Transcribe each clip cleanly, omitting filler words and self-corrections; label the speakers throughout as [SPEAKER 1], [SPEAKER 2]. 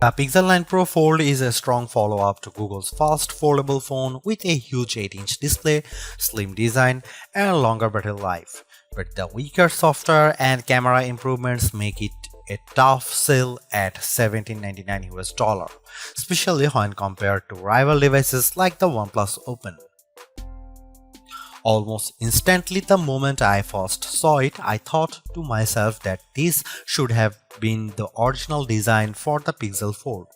[SPEAKER 1] The Pixel 9 Pro Fold is a strong follow-up to Google's first foldable phone with a huge 8-inch display, slim design, and longer battery life. But the weaker software and camera improvements make it a tough sell at $1799 US, especially when compared to rival devices like the OnePlus Open. Almost instantly the moment I first saw it, I thought to myself that this should have been the original design for the Pixel Fold.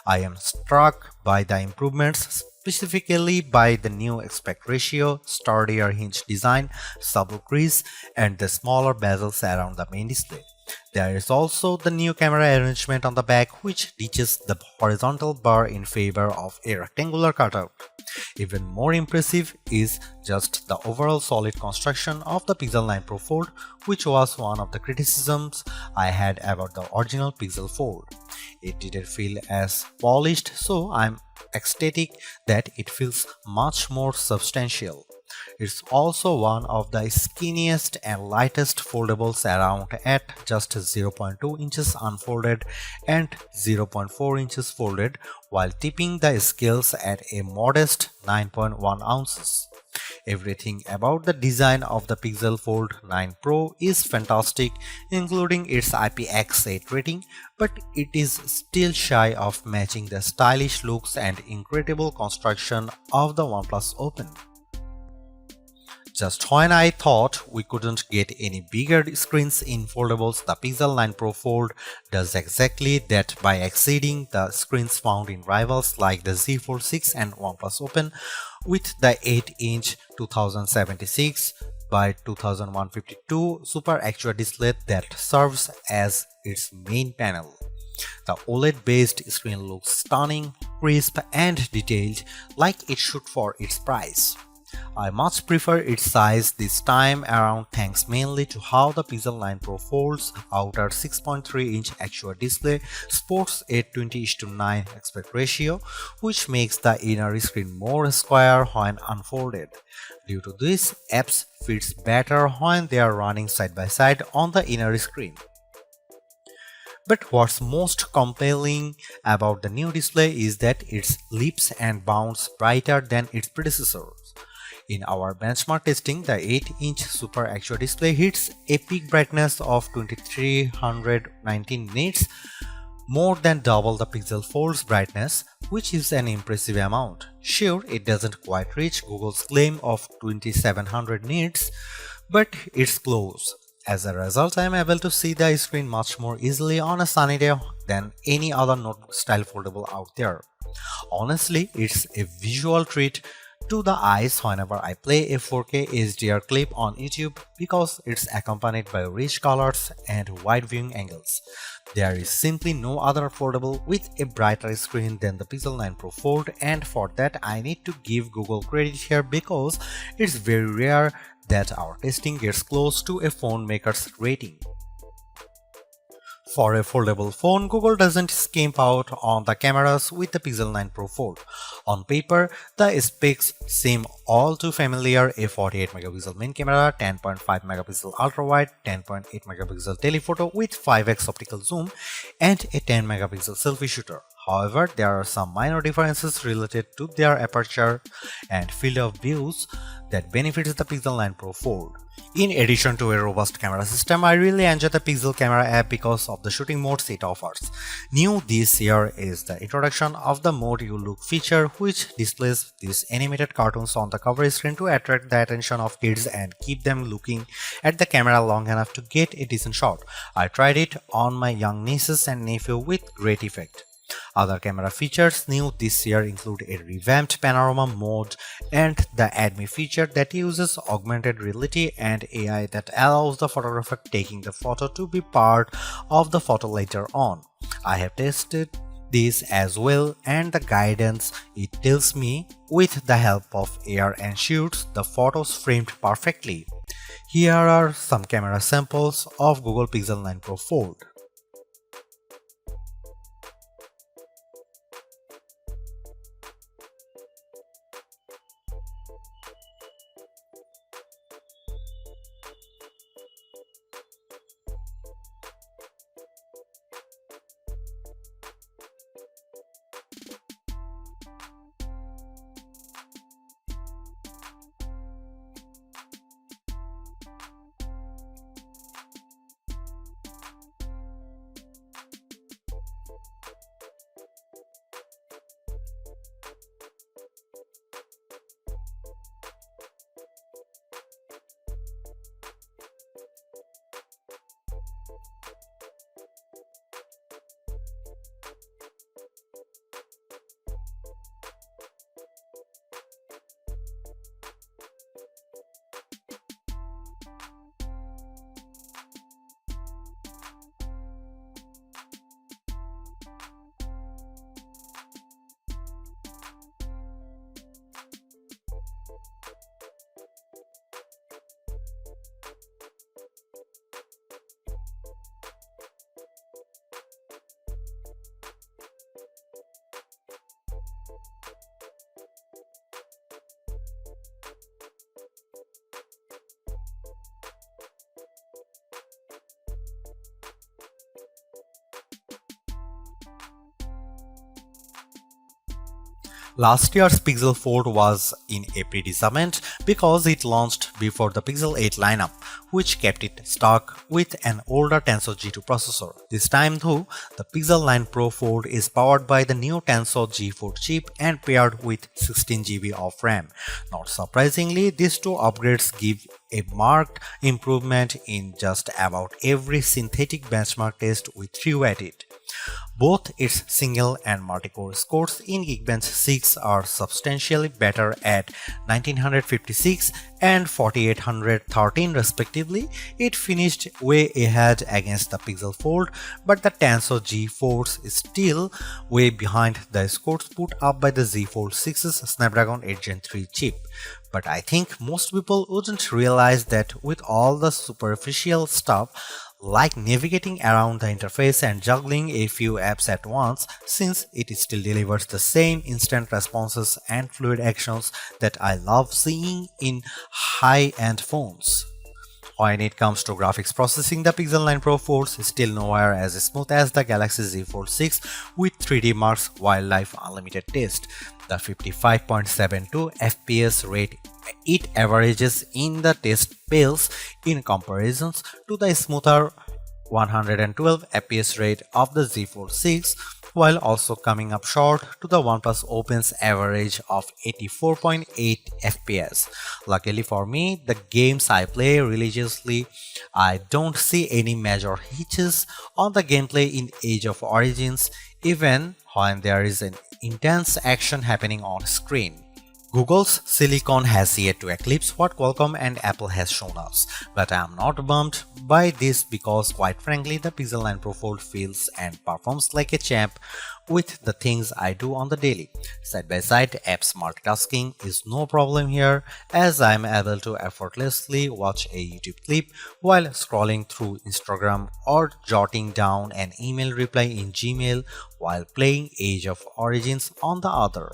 [SPEAKER 1] I am struck by the improvements, specifically by the new aspect ratio, sturdier hinge design, subtle crease, and the smaller bezels around the main display. There is also the new camera arrangement on the back, which ditches the horizontal bar in favor of a rectangular cutout. Even more impressive is just the overall solid construction of the Pixel 9 Pro Fold, which was one of the criticisms I had about the original Pixel Fold. It didn't feel as polished, so I'm ecstatic that it feels much more substantial. It's also one of the skinniest and lightest foldables around at just 0.2 inches unfolded and 0.4 inches folded, while tipping the scales at a modest 9.1 ounces. Everything about the design of the Pixel Fold 9 Pro is fantastic, including its IPX8 rating, but it is still shy of matching the stylish looks and incredible construction of the OnePlus Open. Just when I thought we couldn't get any bigger screens in foldables, the Pixel 9 Pro Fold does exactly that by exceeding the screens found in rivals like the Z Fold 6 and OnePlus Open with the 8-inch 2076 by 2152 Super AQA display that serves as its main panel. The OLED-based screen looks stunning, crisp, and detailed like it should for its price. I much prefer its size this time around thanks mainly to how the Pixel 9 Pro Fold's outer 6.3-inch AQA display sports a 20:9 aspect ratio, which makes the inner screen more square when unfolded. Due to this, apps fits better when they are running side by side on the inner screen. But what's most compelling about the new display is that it leaps and bounds brighter than its predecessors. In our benchmark testing, the 8-inch Super AQA display hits a peak brightness of 2319 nits, more than double the Pixel Fold's brightness, which is an impressive amount. Sure, it doesn't quite reach Google's claim of 2700 nits, but it's close. As a result, I am able to see the screen much more easily on a sunny day than any other notebook-style foldable out there. Honestly, it's a visual treat to the eyes whenever I play a 4K HDR clip on YouTube because it's accompanied by rich colors and wide viewing angles. There is simply no other foldable with a brighter screen than the Pixel 9 Pro Fold, and for that I need to give Google credit here because it's very rare that our testing gets close to a phone maker's rating. For a foldable phone, Google doesn't skimp out on the cameras with the Pixel 9 Pro Fold. On paper, the specs seem all too familiar: a 48MP main camera, 10.5MP ultra-wide, 10.8MP telephoto with 5x optical zoom, and a 10MP selfie shooter. However, there are some minor differences related to their aperture and field of views that benefits the Pixel 9 Pro Fold. In addition to a robust camera system, I really enjoy the Pixel Camera app because of the shooting modes it offers. New this year is the introduction of the Mode You Look feature, which displays these animated cartoons on the cover screen to attract the attention of kids and keep them looking at the camera long enough to get a decent shot. I tried it on my young nieces and nephew with great effect. Other camera features new this year include a revamped panorama mode and the Add Me feature that uses augmented reality and AI that allows the photographer taking the photo to be part of the photo later on. I have tested this as well, and the guidance it tells me with the help of AR ensures the photos framed perfectly. Here are some camera samples of Google Pixel 9 Pro Fold. Last year's Pixel Fold was in a predicament because it launched before the Pixel 8 lineup, which kept it stuck with an older Tensor G2 processor. This time though, the Pixel 9 Pro Fold is powered by the new Tensor G4 chip and paired with 16 GB of RAM. Not surprisingly, these two upgrades give a marked improvement in just about every synthetic benchmark test we threw at it. Both its single and multi-core scores in Geekbench 6 are substantially better at 1956 and 4813 respectively. It finished way ahead against the Pixel Fold, but the Tensor G4 is still way behind the scores put up by the Z Fold 6's Snapdragon 8 Gen 3 chip. But I think most people wouldn't realize that with all the superficial stuff like navigating around the interface and juggling a few apps at once, since it still delivers the same instant responses and fluid actions that I love seeing in high-end phones. When it comes to graphics processing, the Pixel 9 Pro Fold is still nowhere as smooth as the Galaxy Z Fold 6 with 3D Mark's Wildlife Unlimited test. The 55.72 FPS rate it averages in the test pales in comparisons to the smoother 112 FPS rate of the Z Fold 6, while also coming up short to the OnePlus Open's average of 84.8 FPS. Luckily for me, the games I play religiously, I don't see any major hitches on the gameplay in Age of Origins, even when there is an intense action happening on screen. Google's Silicon has yet to eclipse what Qualcomm and Apple has shown us, but I am not bummed by this because quite frankly the Pixel 9 Pro Fold feels and performs like a champ with the things I do on the daily. Side-by-side apps multitasking is no problem here as I am able to effortlessly watch a YouTube clip while scrolling through Instagram or jotting down an email reply in Gmail while playing Age of Origins on the other.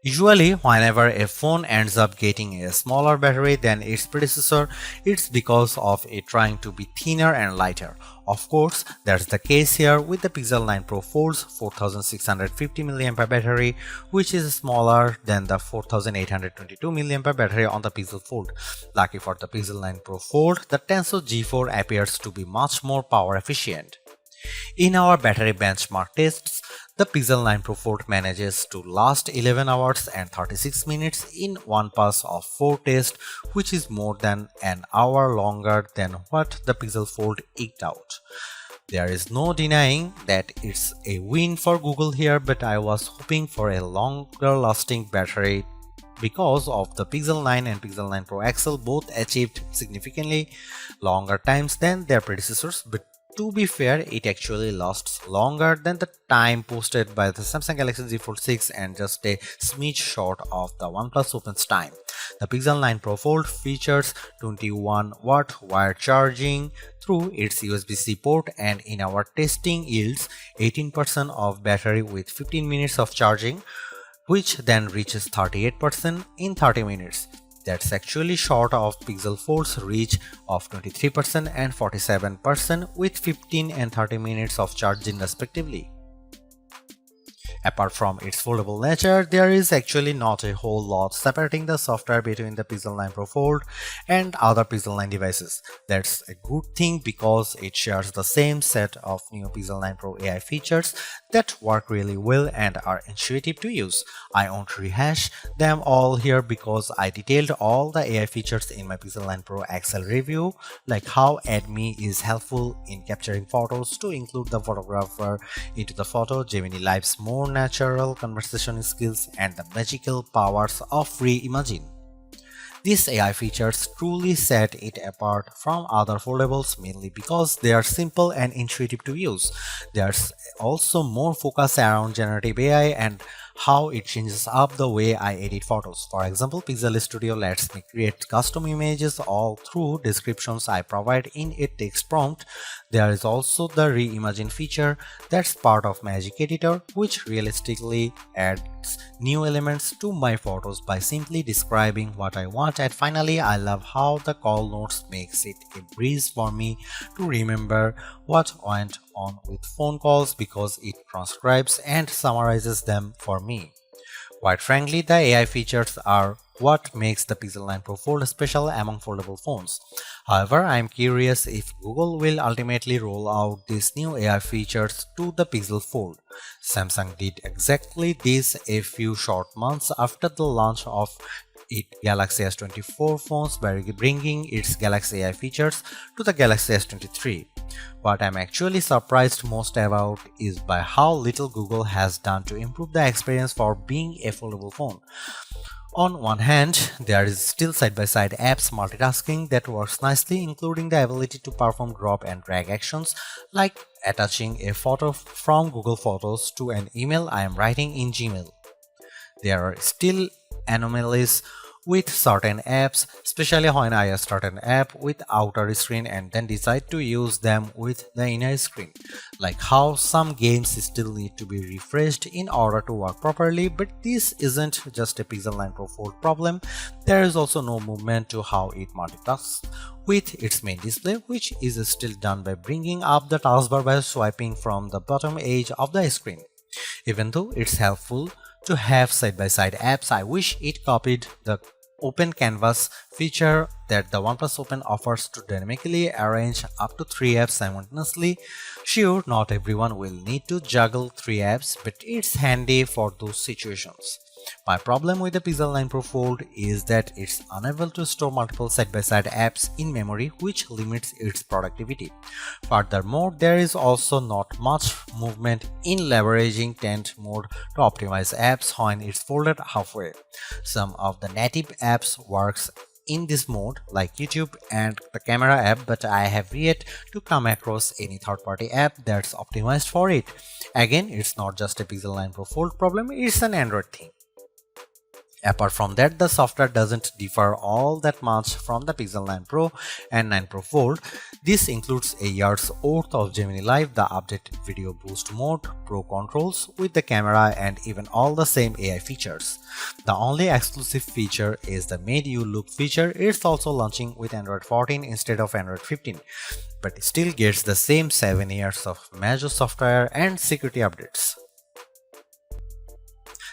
[SPEAKER 1] Usually, whenever a phone ends up getting a smaller battery than its predecessor, it's because of it trying to be thinner and lighter. Of course, that's the case here with the Pixel 9 Pro Fold's 4650 mAh battery, which is smaller than the 4822 mAh battery on the Pixel Fold. Lucky for the Pixel 9 Pro Fold, the Tensor G4 appears to be much more power efficient. In our battery benchmark tests, the Pixel 9 Pro Fold manages to last 11 hours and 36 minutes in one pass of 4 tests, which is more than an hour longer than what the Pixel Fold eked out. There is no denying that it's a win for Google here, but I was hoping for a longer lasting battery because of the Pixel 9 and Pixel 9 Pro XL both achieved significantly longer times than their predecessors, but to be fair, it actually lasts longer than the time posted by the Samsung Galaxy Z Fold 6 and just a smidge short of the OnePlus Open's time. The Pixel 9 Pro Fold features 21-watt wire charging through its USB-C port and in our testing yields 18% of battery with 15 minutes of charging, which then reaches 38% in 30 minutes. That's actually short of Pixel Fold's reach of 23% and 47% with 15 and 30 minutes of charging respectively. Apart from its foldable nature, there is actually not a whole lot separating the software between the Pixel 9 Pro Fold and other Pixel 9 devices. That's a good thing because it shares the same set of new Pixel 9 Pro AI features that work really well and are intuitive to use. I won't rehash them all here because I detailed all the AI features in my Pixel 9 Pro XL review, like how AdMe is helpful in capturing photos to include the photographer into the photo, Gemini Live's more natural conversation skills, and the magical powers of Reimagine. These AI features truly set it apart from other foldables mainly because they are simple and intuitive to use. There's also more focus around generative AI and how it changes up the way I edit photos. For example, Pixel Studio lets me create custom images all through descriptions I provide in a text prompt. There is also the Reimagine feature that's part of Magic Editor, which realistically adds adds new elements to my photos by simply describing what I want. And finally, I love how the call notes makes it a breeze for me to remember what went on with phone calls because it transcribes and summarizes them for me. Quite frankly, the AI features are what makes the Pixel 9 Pro Fold special among foldable phones. However, I am curious if Google will ultimately roll out these new AI features to the Pixel Fold. Samsung did exactly this a few short months after the launch of its Galaxy S24 phones by bringing its Galaxy AI features to the Galaxy S23. What I'm actually surprised most about is by how little Google has done to improve the experience for being a foldable phone. On one hand, there is still side-by-side apps multitasking that works nicely, including the ability to perform drop and drag actions like attaching a photo from Google Photos to an email I am writing in Gmail. There are still anomalies with certain apps, especially when I start an app with outer screen and then decide to use them with the inner screen, like how some games still need to be refreshed in order to work properly. But this isn't just a Pixel 9 Pro Fold problem. There is also no movement to how it multitasks with its main display, which is still done by bringing up the taskbar by swiping from the bottom edge of the screen. Even though it's helpful to have side-by-side apps, I wish it copied the Open Canvas feature that the OnePlus Open offers to dynamically arrange up to 3 apps simultaneously. Sure, not everyone will need to juggle 3 apps, but it's handy for those situations. My problem with the Pixel 9 Pro Fold is that it's unable to store multiple side-by-side apps in memory, which limits its productivity. Furthermore, there is also not much movement in leveraging tent mode to optimize apps when it's folded halfway. Some of the native apps works in this mode like YouTube and the camera app, but I have yet to come across any third-party app that's optimized for it. Again, it's not just a Pixel 9 Pro Fold problem, it's an Android thing. Apart from that, the software doesn't differ all that much from the Pixel 9 Pro and 9 Pro Fold. This includes a year's worth of Gemini Live, the updated video boost mode, pro controls with the camera, and even all the same AI features. The only exclusive feature is the Made You Look feature. It's also launching with Android 14 instead of Android 15, but still gets the same 7 years of major software and security updates.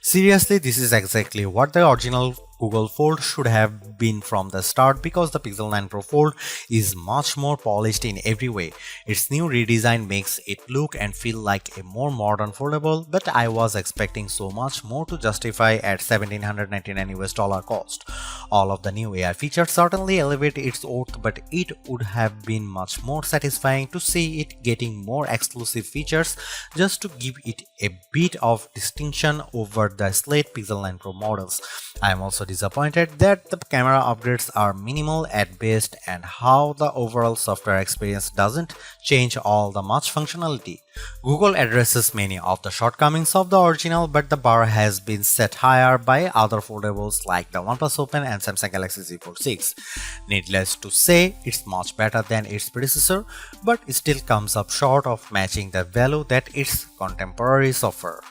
[SPEAKER 1] Seriously, this is exactly what the original Google Fold should have been from the start, because the Pixel 9 Pro Fold is much more polished in every way. Its new redesign makes it look and feel like a more modern foldable, but I was expecting so much more to justify at $1,799 cost. All of the new AI features certainly elevate its worth, but it would have been much more satisfying to see it getting more exclusive features just to give it a bit of distinction over the slate Pixel 9 Pro models. I am also disappointed that the camera upgrades are minimal at best and how the overall software experience doesn't change all the much functionality. Google addresses many of the shortcomings of the original, but the bar has been set higher by other foldables like the OnePlus Open and Samsung Galaxy Z Fold 6. Needless to say, it's much better than its predecessor, but it still comes up short of matching the value that its contemporaries offer.